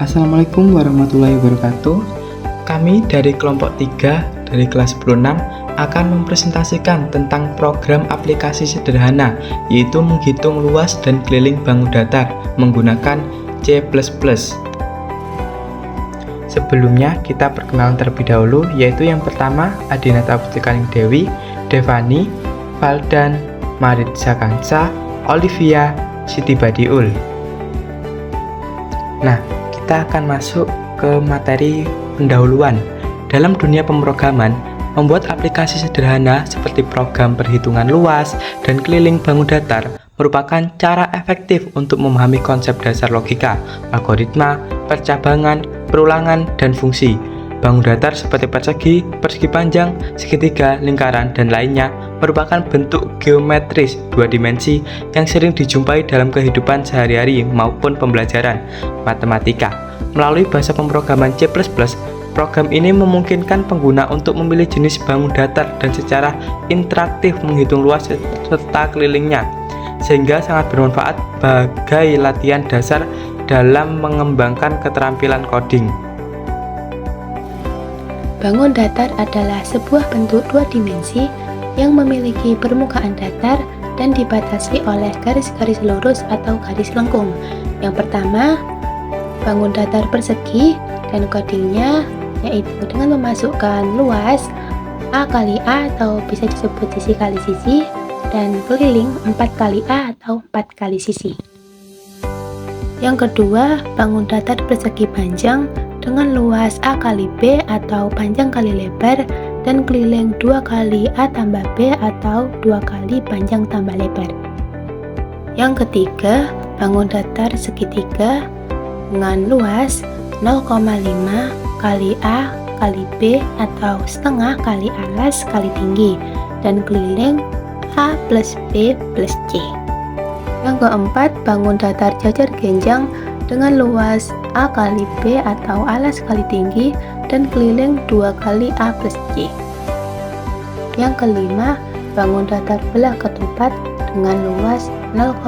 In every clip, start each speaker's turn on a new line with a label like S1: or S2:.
S1: Assalamualaikum warahmatullahi wabarakatuh. Kami dari kelompok 3 dari kelas 10-6 akan mempresentasikan tentang program aplikasi sederhana, yaitu menghitung luas dan keliling bangun datar menggunakan C++. Sebelumnya kita perkenalan terlebih dahulu, yaitu yang pertama Adinata Putikaning Dewi, Devani, Valdan, Maritza Kansa, Olivia, Siti Badiul. Nah, kita akan masuk ke materi pendahuluan. Dalam dunia pemrograman, membuat aplikasi sederhana seperti program perhitungan luas dan keliling bangun datar merupakan cara efektif untuk memahami konsep dasar logika, algoritma, percabangan, perulangan, dan fungsi. Bangun datar seperti persegi, persegi panjang, segitiga, lingkaran, dan lainnya merupakan bentuk geometris dua dimensi yang sering dijumpai dalam kehidupan sehari-hari maupun pembelajaran matematika. Melalui bahasa pemrograman C++, program ini memungkinkan pengguna untuk memilih jenis bangun datar dan secara interaktif menghitung luas serta kelilingnya, sehingga sangat bermanfaat sebagai latihan dasar dalam mengembangkan keterampilan coding.
S2: Bangun datar adalah sebuah bentuk dua dimensi yang memiliki permukaan datar dan dibatasi oleh garis-garis lurus atau garis lengkung. Yang pertama, bangun datar persegi dan codingnya yaitu dengan memasukkan luas A kali A atau bisa disebut sisi kali sisi, dan keliling 4 kali A atau 4 kali sisi. Yang kedua, bangun datar persegi panjang dengan luas A kali B atau panjang kali lebar dan keliling 2 kali A tambah B atau 2 kali panjang tambah lebar. Yang ketiga, bangun datar segitiga dengan luas 0,5 kali A kali B atau setengah kali alas kali tinggi dan keliling A plus B plus C. Yang keempat, bangun datar jajar genjang dengan luas A kali B atau alas kali tinggi dan keliling 2 kali A plus C. Yang kelima, bangun datar belah ketupat dengan luas 0,5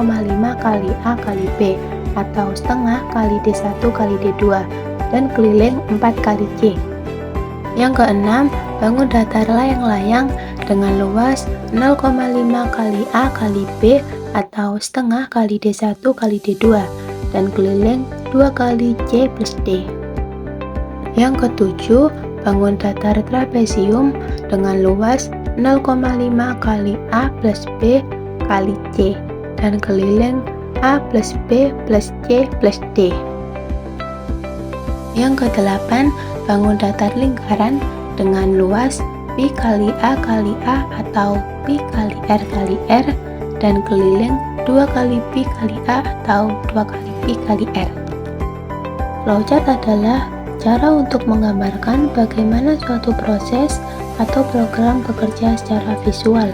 S2: kali A kali B atau setengah kali D1 kali D2 dan keliling 4 kali C. Yang keenam, bangun datar layang-layang dengan luas 0,5 kali A kali B atau setengah kali D1 kali D2 dan keliling 2 kali C plus D. Yang ketujuh, bangun datar trapesium dengan luas 0,5 kali A plus B kali C dan keliling A plus B plus C plus D. Yang kedelapan, bangun datar lingkaran dengan luas pi kali A kali A atau pi kali R dan keliling 2 kali pi kali A atau 2 kali pi kali R. Flowchart adalah cara untuk menggambarkan bagaimana suatu proses atau program bekerja secara visual.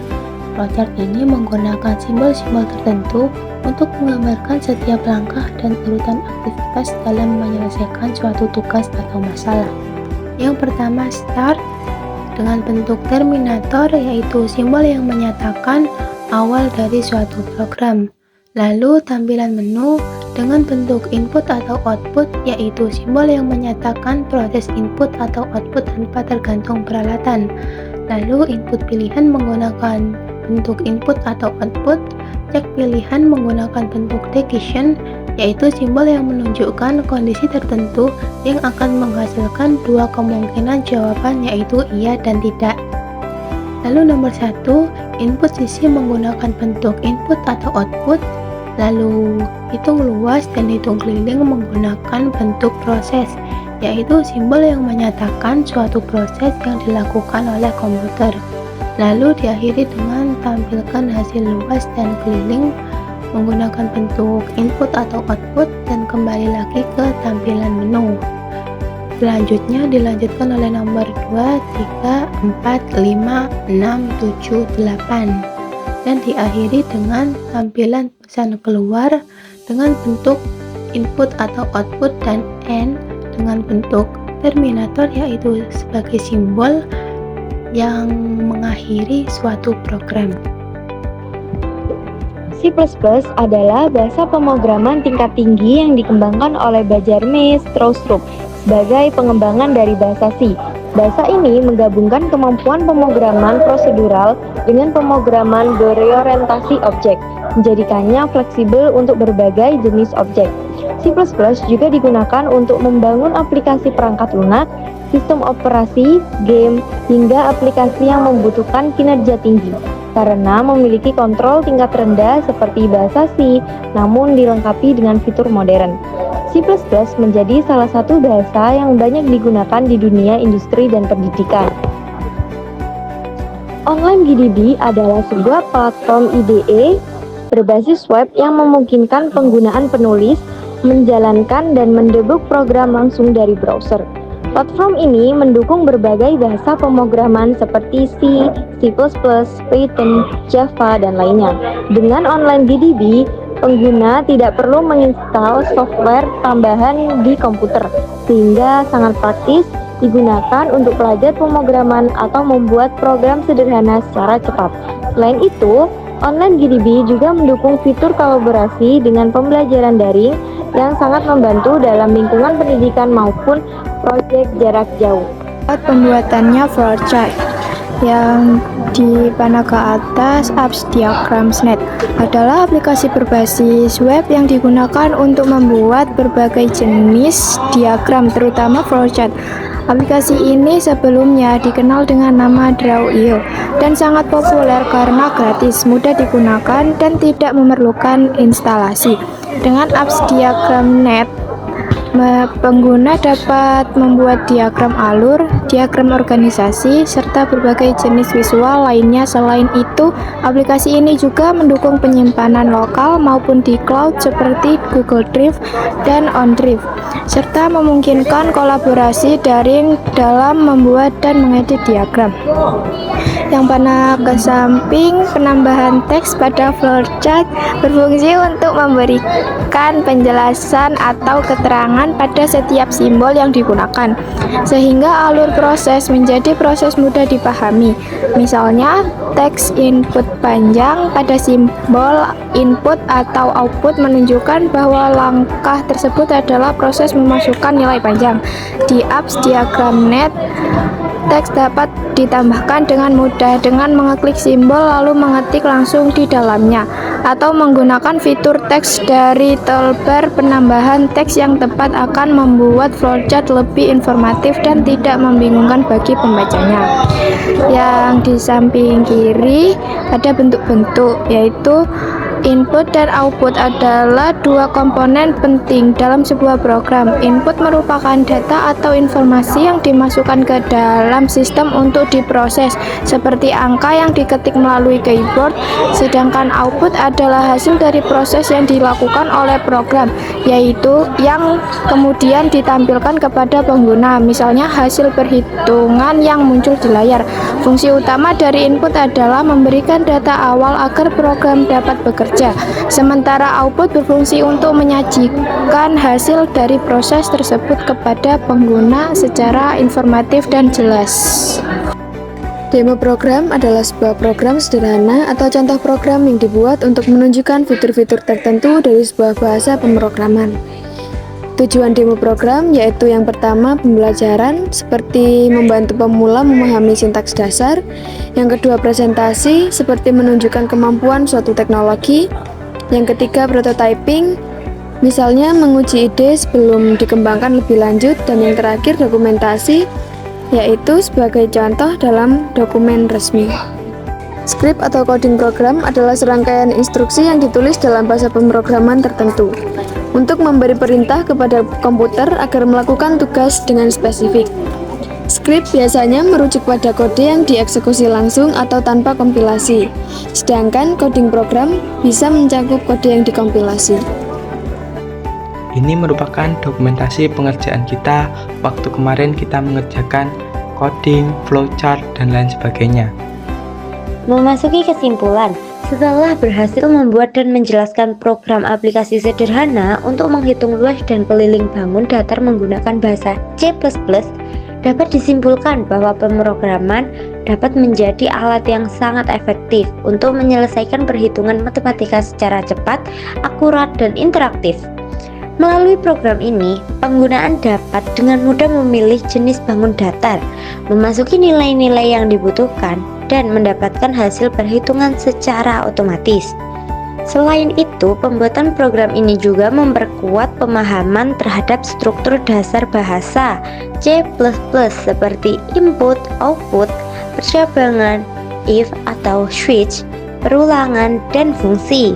S2: Flowchart ini menggunakan simbol-simbol tertentu untuk menggambarkan setiap langkah dan urutan aktivitas dalam menyelesaikan suatu tugas atau masalah. Yang pertama, start dengan bentuk terminator, yaitu simbol yang menyatakan awal dari suatu program. Lalu tampilan menu dengan bentuk input atau output, yaitu simbol yang menyatakan proses input atau output tanpa tergantung peralatan. Lalu input pilihan menggunakan bentuk input atau output, cek pilihan menggunakan bentuk decision, yaitu simbol yang menunjukkan kondisi tertentu yang akan menghasilkan dua kemungkinan jawaban, yaitu iya dan tidak. Lalu nomor 1, input sisi menggunakan bentuk input atau output. Lalu hitung luas dan hitung keliling menggunakan bentuk proses, yaitu simbol yang menyatakan suatu proses yang dilakukan oleh komputer. Lalu diakhiri dengan tampilkan hasil luas dan keliling menggunakan bentuk input atau output dan kembali lagi ke tampilan menu. Selanjutnya dilanjutkan oleh nomor 2, 3, 4, 5, 6, 7, 8 dan diakhiri dengan tampilan pesan keluar dengan bentuk input atau output dan end dengan bentuk terminator, yaitu sebagai simbol yang mengakhiri suatu program.
S3: C++ adalah bahasa pemrograman tingkat tinggi yang dikembangkan oleh Bjarne Stroustrup sebagai pengembangan dari bahasa C. Bahasa ini menggabungkan kemampuan pemrograman prosedural dengan pemrograman berorientasi objek, menjadikannya fleksibel untuk berbagai jenis objek. C++ juga digunakan untuk membangun aplikasi perangkat lunak, sistem operasi, game, hingga aplikasi yang membutuhkan kinerja tinggi karena memiliki kontrol tingkat rendah seperti bahasa C, namun dilengkapi dengan fitur modern. C++ menjadi salah satu bahasa yang banyak digunakan di dunia industri dan pendidikan. Online GDB adalah sebuah platform IDE berbasis web yang memungkinkan penggunaan penulis, menjalankan dan mendebug program langsung dari browser. Platform ini mendukung berbagai bahasa pemrograman seperti C, C++, Python, Java, dan lainnya. Dengan online GDB, pengguna tidak perlu menginstal software tambahan di komputer, sehingga sangat praktis digunakan untuk pelajar pemrograman atau membuat program sederhana secara cepat. Selain itu, online GDB juga mendukung fitur kolaborasi dengan pembelajaran daring yang sangat membantu dalam lingkungan pendidikan maupun proyek jarak jauh.
S4: Pembuatannya flowchart yang di panah ke atas apps Diagrams.net adalah aplikasi berbasis web yang digunakan untuk membuat berbagai jenis diagram, terutama flowchart. Aplikasi ini sebelumnya dikenal dengan nama Draw.io dan sangat populer karena gratis, mudah digunakan, dan tidak memerlukan instalasi. Dengan apps Diagram.net, pengguna dapat membuat diagram alur, diagram organisasi, serta berbagai jenis visual lainnya. Selain itu, aplikasi ini juga mendukung penyimpanan lokal maupun di cloud seperti Google Drive dan OneDrive, serta memungkinkan kolaborasi daring dalam membuat dan mengedit diagram. Yang panah ke samping, penambahan teks pada flowchart berfungsi untuk memberikan penjelasan atau keterangan pada setiap simbol yang digunakan, sehingga alur proses menjadi proses mudah dipahami. Misalnya, teks input panjang pada simbol input atau output menunjukkan bahwa langkah tersebut adalah proses memasukkan nilai panjang. Di apps Diagram.net, teks dapat ditambahkan dengan mudah dengan mengeklik simbol lalu mengetik langsung di dalamnya, atau menggunakan fitur teks dari toolbar. Penambahan teks yang tepat akan membuat flowchart lebih informatif dan tidak membingungkan bagi pembacanya. Yang di samping kiri ada bentuk-bentuk, yaitu input dan output adalah dua komponen penting dalam sebuah program. Input merupakan data atau informasi yang dimasukkan ke dalam sistem untuk diproses, seperti angka yang diketik melalui keyboard, sedangkan output adalah hasil dari proses yang dilakukan oleh program, yaitu yang kemudian ditampilkan kepada pengguna, misalnya hasil perhitungan yang muncul di layar. Fungsi utama dari input adalah memberikan data awal agar program dapat bekerja, sementara output berfungsi untuk menyajikan hasil dari proses tersebut kepada pengguna secara informatif dan jelas. Demo program adalah sebuah program sederhana atau contoh program yang dibuat untuk menunjukkan fitur-fitur tertentu dari sebuah bahasa pemrograman. Tujuan demo program yaitu yang pertama pembelajaran, seperti membantu pemula memahami sintaks dasar. Yang kedua presentasi, seperti menunjukkan kemampuan suatu teknologi. Yang ketiga prototyping, misalnya menguji ide sebelum dikembangkan lebih lanjut. Dan yang terakhir dokumentasi, yaitu sebagai contoh dalam dokumen resmi. Script atau coding program adalah serangkaian instruksi yang ditulis dalam bahasa pemrograman tertentu untuk memberi perintah kepada komputer agar melakukan tugas dengan spesifik. Script biasanya merujuk pada kode yang dieksekusi langsung atau tanpa kompilasi, sedangkan coding program bisa mencakup kode yang dikompilasi.
S1: Ini merupakan dokumentasi pengerjaan kita waktu kemarin kita mengerjakan coding, flowchart, dan lain sebagainya.
S5: Memasuki kesimpulan, setelah berhasil membuat dan menjelaskan program aplikasi sederhana untuk menghitung luas dan keliling bangun datar menggunakan bahasa C++, dapat disimpulkan bahwa pemrograman dapat menjadi alat yang sangat efektif untuk menyelesaikan perhitungan matematika secara cepat, akurat, dan interaktif. Melalui program ini, penggunaan dapat dengan mudah memilih jenis bangun datar, memasuki nilai-nilai yang dibutuhkan, dan mendapatkan hasil perhitungan secara otomatis. Selain itu, pembuatan program ini juga memperkuat pemahaman terhadap struktur dasar bahasa C++ seperti input, output, percabangan, if atau switch, perulangan, dan fungsi.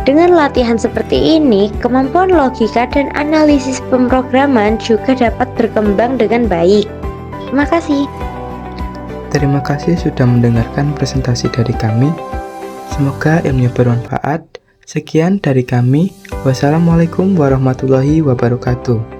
S5: Dengan latihan seperti ini, kemampuan logika dan analisis pemrograman juga dapat berkembang dengan baik. Terima kasih.
S1: Terima kasih sudah mendengarkan presentasi dari kami. Semoga ilmunya bermanfaat. Sekian dari kami. Wassalamualaikum warahmatullahi wabarakatuh.